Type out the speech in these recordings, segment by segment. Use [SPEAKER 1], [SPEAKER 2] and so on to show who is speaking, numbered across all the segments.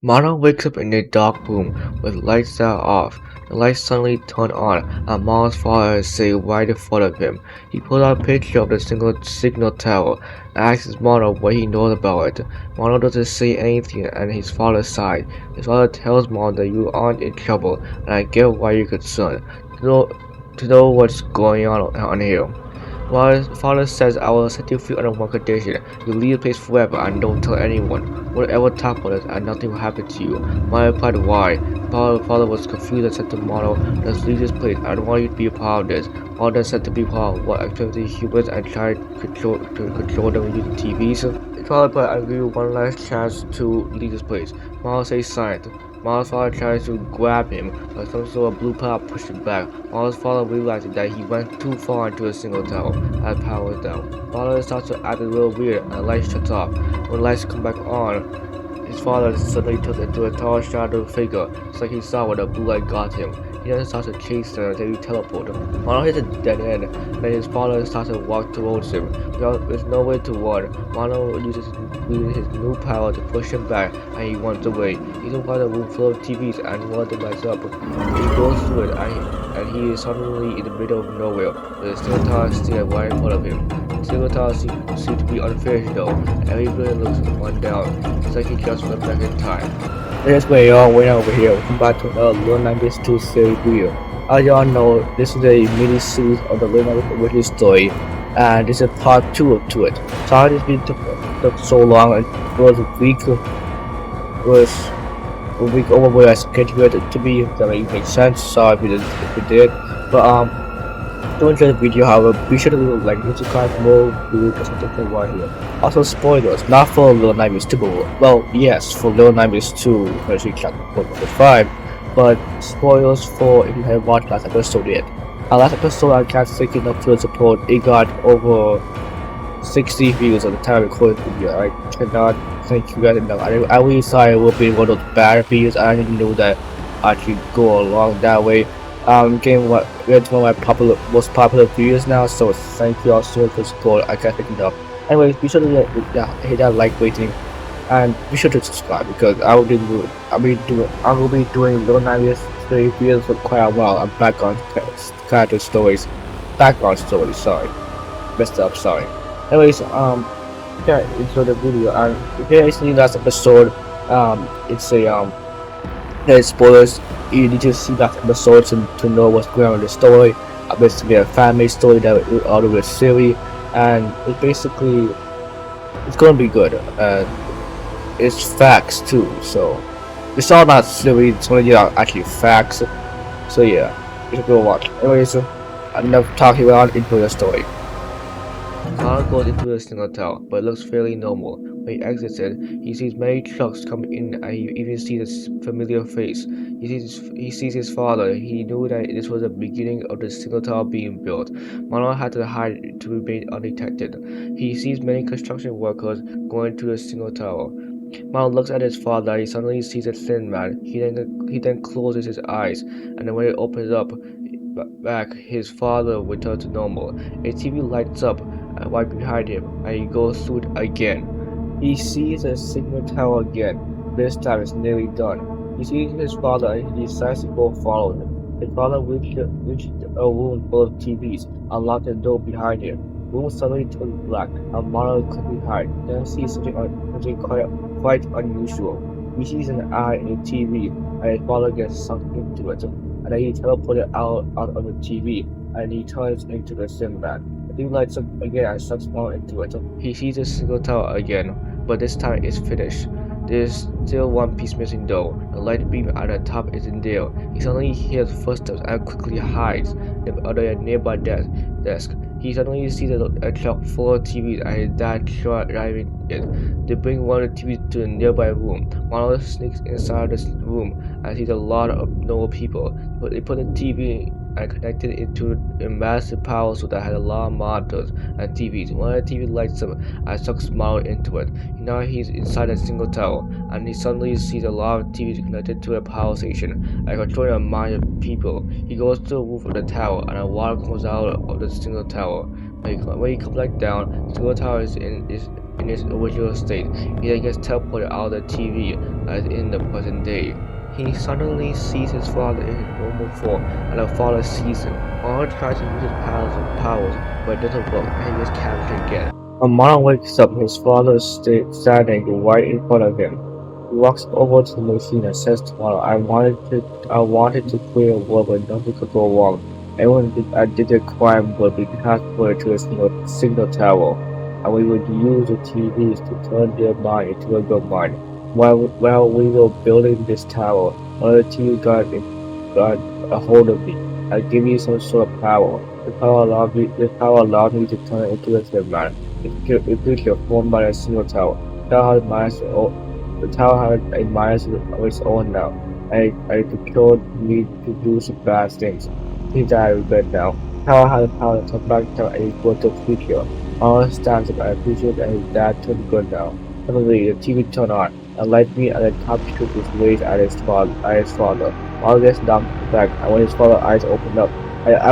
[SPEAKER 1] Mano wakes up in a dark room with lights that are off. The lights suddenly turn on, and Mano's father is sitting right in front of him. He pulls out a picture of the signal tower and asks Mano what he knows about it. Mano doesn't say anything, and his father sighs. His father tells Mano that you aren't in trouble, and I get why you're concerned. To know what's going on here. Well, his father says I will set you free under one condition. You leave the place forever and don't tell anyone. Don't ever talk about it and nothing will happen to you. Maya replied why. Father was confused and said to Mono, let's leave this place. I don't want you to be a part of this. Mono then said to be part of what activity humans and try to control them using TVs. His father replied, I'll give you one last chance to leave this place. Mono says silent. Miles' father tries to grab him, but some sort of blue power pushed him back. Miles' father realized that he went too far into a single tower, and power was down. Father starts to act a little weird, and the light shuts off. When the lights come back on, his father suddenly turns into a tall shadow figure, just like he saw when the blue light got him. He then starts to chase them until he teleports. Mono hits a dead end, and then his father starts to walk towards him. There's nowhere to run. Mono uses his new power to push him back, and he runs away. He's in a room full of TVs, and one of them lights up. He goes through it, and he is suddenly in the middle of nowhere, with a steel tower still right in front of him. The steel tower seems to be unfinished though, and every building looks one down. It's like he just went back in time. Here's where y'all went over here. Welcome back to another Little Nightmares 2 series video. As y'all know, this is a mini-series of the Little Nightmares original story, and this is part 2 to it. Sorry this video took so long. It was a week over where I scheduled it to be. That makes sense. Sorry if it did. But don't enjoy the video, however, be sure to leave a like and subscribe for more videos and something right here. Also, spoilers, not for Little Nightmares 2, well, yes, for Little Nightmares 2, especially chapter 4.5, but spoilers for if you haven't watched last episode yet. Last episode, I can't thank you enough for the support. It got over 60 views at the time I recorded the video. I cannot thank you guys enough. I really thought it would be one of those bad videos. I didn't know that I could go along that way. Getting one of my most popular videos now, so thank you all so much for the support. I can't thank you enough. Anyways, be sure to hit that like rating, and be sure to subscribe because I will be doing Little Nightmares 3 videos for quite a while. I'm back on character stories, background stories. Sorry, messed up. Sorry. Anyways, yeah, enjoy the video. And if you guys seen last episode, it's a there's spoilers. You need to see that episode to know what's going on in the story. Basically a fan-made story that we out of a series, and it's gonna be good. It's facts too, so it's all not silly. It's only actually facts. So yeah, you should go watch. Anyways, enough talking about into the story. Connor goes into the single tower, but it looks fairly normal. When he exits it, he sees many trucks coming in, and he even sees a familiar face. He sees his father. He knew that this was the beginning of the single tower being built. Mono had to hide to remain undetected. He sees many construction workers going to the single tower. Mono looks at his father. He suddenly sees a thin man. He then closes his eyes, and then when it opens up back, his father returns to normal. A TV lights up right behind him, and he goes through it again. He sees a signal tower again. This time it's nearly done. He sees his father and he decides to go follow him. His father reached a room full of TVs and locked the door behind him. The room suddenly turns black and Mono quickly hides. Then sees something quite unusual. He sees an eye in the TV and his father gets sucked into it. And then he teleported out of the TV and he turns into the Sin Man. The thing lights up again and sucks Mono into it. He sees the single tower again, but this time it's finished. There's still one piece missing though. The light beam at the top isn't there. He suddenly hears footsteps and quickly hides under a nearby desk. He suddenly sees a truck full of TVs and his dad driving it. They bring one of the TVs to a nearby room. Mono sneaks inside this room and sees a lot of normal people. But they put the TV and connected it into a massive power source that had a lot of monitors and TVs. One of the TV lights up and sucks Mono into it. Now he's inside a single tower, and he suddenly sees a lot of TVs connected to a power station and controlling a mind of people. He goes to the roof of the tower, and water comes out of the single tower. When he comes back down, the single tower is in its original state. He then gets teleported out of the TV as in the present day. He suddenly sees his father in his normal form, and the father sees him. Mono tries to use his powers, but it doesn't work, and he gets captured again. When Mono wakes up, his father is standing right in front of him. He walks over to the machine and says to Mono, I wanted to clear a world where nothing could go wrong. I did a crime would be transported to a signal tower, and we would use the TVs to turn their mind into a good mind. While we were building this tower, one of the TVs got a hold of me. I gave me some sort of power. The power allowed me to turn into a good man. It created formed by a single tower. The tower had a mind of its own now. I controlled me to do some bad things that I regret now. Tower had the power to turn back to a good future. All stands up, I appreciate that his dad turned good now. Suddenly, the TV turned on, and light me and the top shook his ways at his father. All this knocked back, and when his father's eyes opened up,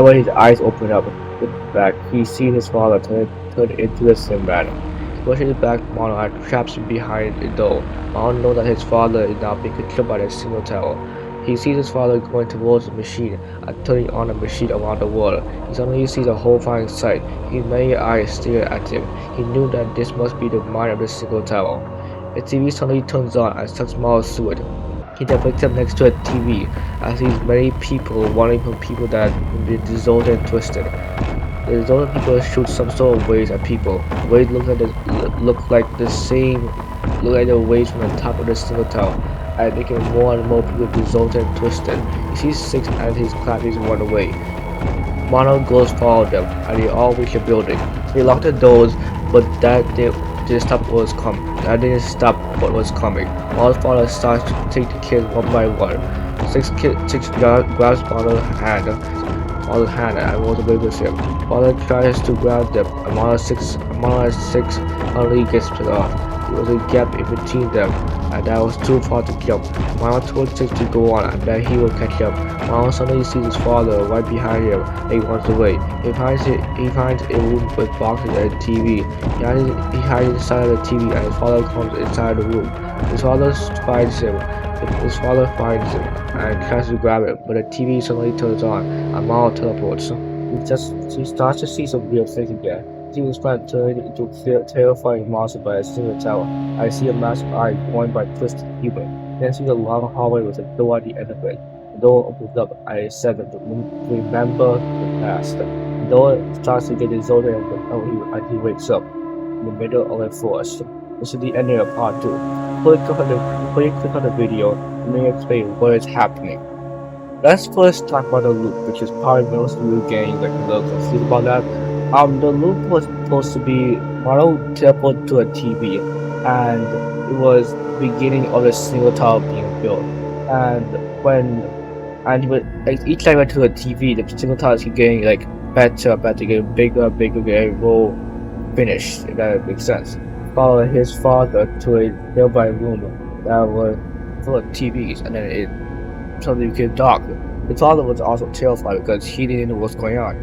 [SPEAKER 1] when his eyes opened up, looked back, he seen his father turn into the same man. Pushing his back, Mono had traps behind a door. Mono knows that his father is now being controlled by the single tower. He sees his father going towards the machine and turning on the machine around the world. He suddenly sees a horrifying sight. His many eyes stare at him. He knew that this must be the mind of the single tower. The TV suddenly turns on and sucks Mono through it. He then wakes up next to a TV and sees many people running from people that have been dissolved and twisted. The dissolved people shoot some sort of waves at people. Waves look like the waves from the top of the single tower, and making more and more people dissolved and twisted. He sees six and his classmates run away. Mono goes follow them, and they all reach the building. They lock the doors, but that didn't stop what was coming. Mono's father starts to take the kids one by one. Six grabs Mono's hand and walks away with him. Father tries to grab them, and Mono 6 suddenly gets split off. There was a gap in between them, and that was too far to jump. Mono told 6 to go on, and that he will catch up. Mono suddenly sees his father right behind him, and he runs away. He finds a room with boxes and a TV. He hides inside of the TV, and his father comes inside the room. His father finds him. And tries to grab it, but the TV suddenly turns on, and Mono teleports. He starts to see some weird things again. He was turned into a terrifying monster by a single tower. I see a massive eye going by twisted human. Then see a long hallway with a door at the end of it. The door opens up. I said that remember the past. The door starts to get dissolved and he wakes up in the middle of a forest. This is the ending of part 2. Before you click on the video, let me explain what is happening. Let's first talk about the loop, which is probably most of you getting like a little confused about that. The loop was supposed to be Mono teleported to a TV, and it was the beginning of the single tower being built. Each time I went to the TV, the single towers keep getting like better, getting bigger, getting more finished. If that makes sense. Followed his father to a nearby room that was full of TVs, and then it suddenly became dark. His father was also terrified because he didn't know what's going on.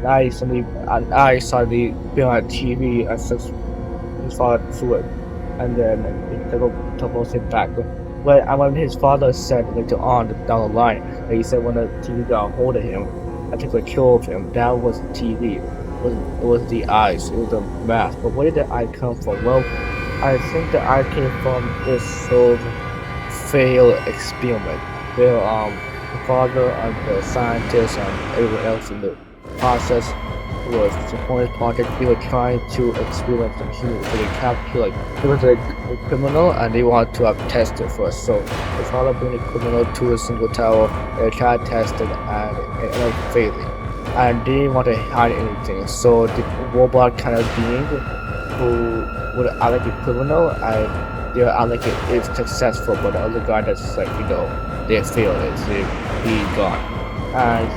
[SPEAKER 1] I suddenly been on a TV and sucked his father through it, and then it teleported him back. When his father said later on down the line, he said when the TV got a hold of him and took control of him, that was the TV. It was the eyes, it was the mask. But where did the eye come from? Well, I think the eye came from this sort of failed experiment where the father and the scientists and everyone else in the process was supporting project. They were trying to experiment some humans, so they captured it was a criminal and they wanted to test it first. So the father bring the criminal to a single tower, they tried to test it and it ended up failing. And they didn't want to hide anything, so the robot kind of being who would act like a criminal and they act like it is successful, but the other guy that's like, they failed it, so he gone. And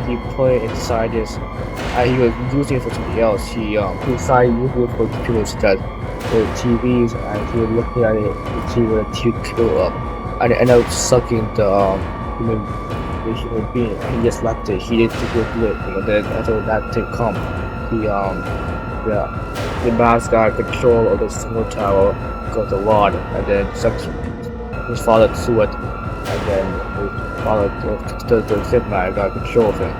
[SPEAKER 1] he put it inside this, and he was using it for something else. He decided using it for computers instead, for TVs, and he was looking at it to see what he could kill up, and it ended up sucking the human being, and he just left it. He didn't think he would do it, then after that thing come, yeah, the mask got control of the single tower because of Rod, and then his father to it, and then his father the Zip Man got control of him,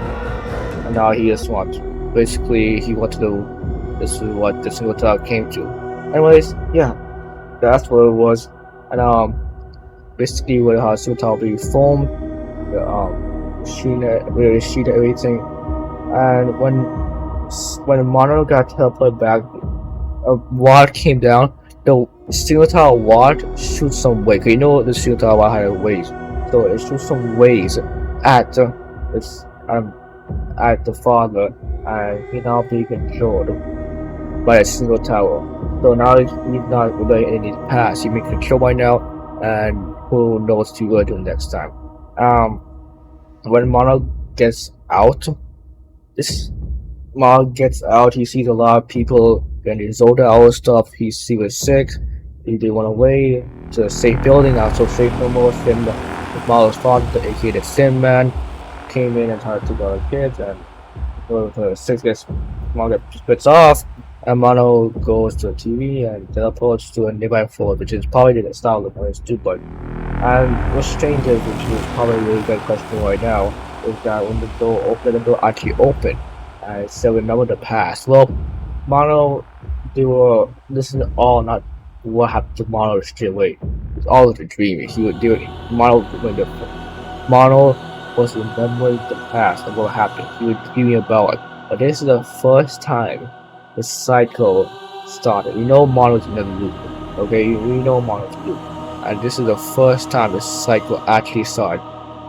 [SPEAKER 1] and now he just wants. Basically, he wants to do. This is what the single tower came to. Anyways, yeah, that's what it was, and basically what how single tower be formed, the machine everything, and when Mono got teleported back, a ward came down. The steel tower ward shoots some way. 'Cause you know the steel tower ward had waves, so it shoots some waves at it's at the father, and he now being controlled by a single tower. So now he's not really in his past. He being controlled by now, and who knows what he will do next time. Um, when Mono gets out, this Mark gets out, he sees a lot of people getting Zelda all stuff. He was sick. They went away to a safe building, not so safe no more. His mother's father, aka the Sin Man, came in and tried to go to the kids, and the six gets Mark splits off, and Mono goes to the TV and teleports to a nearby floor, which is probably the style of his but and what's strange is, which is probably a really good question right now, is that when the door actually opened, and so remember the past. Well, Mono, this is all not what happened to Mono straight away. It's all of the dream. He would do it. Mono was remembering the past of what happened. He was dreaming about it. But this is the first time the cycle started. You know Mono's in the loop. Okay, we know Mono's loop. And this is the first time the cycle actually started.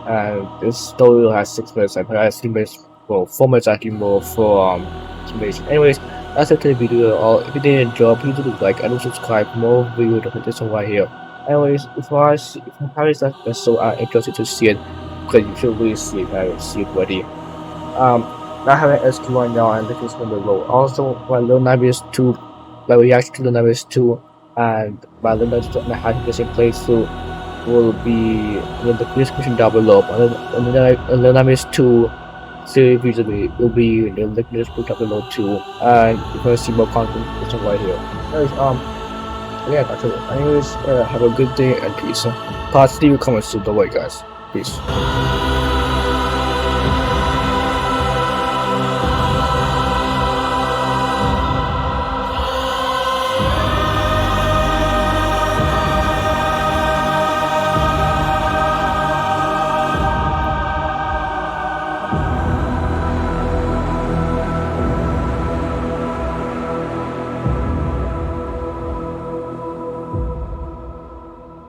[SPEAKER 1] And this story has 6 minutes, but I think it's well, 4 minutes actually more for information. Anyways, that's it for the video. If you did enjoy, please do like and subscribe for more videos like this one right here. Anyways, if Harry is that so interested to see it, because you should really see it. I see it already. I have an SQ right now, and this is going to roll. Also, my Little Nightmares 2, my reaction to Little Nightmares 2, and my Little Nightmares 2 and how to get in playthrough will be in the description down below. And then Little Nightmares 2 series will be in the link in the description down below too. And you're gonna see more content right here. Anyways, yeah, that's it. Anyways, have a good day and peace. Part 3 will come soon. Don't worry, guys. Peace.